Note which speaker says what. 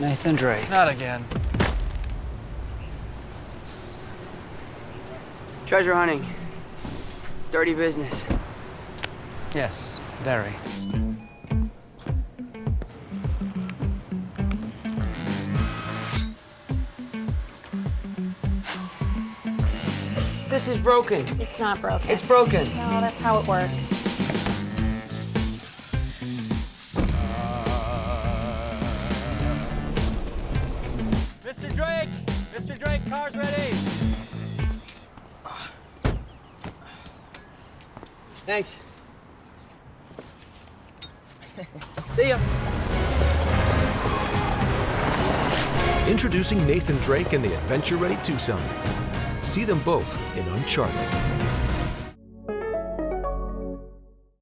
Speaker 1: Nathan Drake.
Speaker 2: Not again.
Speaker 3: Treasure hunting. Dirty business.
Speaker 1: Yes, very.
Speaker 3: This is broken.
Speaker 4: It's not broken.
Speaker 3: It's broken.
Speaker 4: No, that's how it works.
Speaker 2: Mr. Drake! Mr. Drake, car's ready!
Speaker 3: Thanks. See ya.
Speaker 5: Introducing Nathan Drake and the Adventure Ready Tucson. See them both in Uncharted.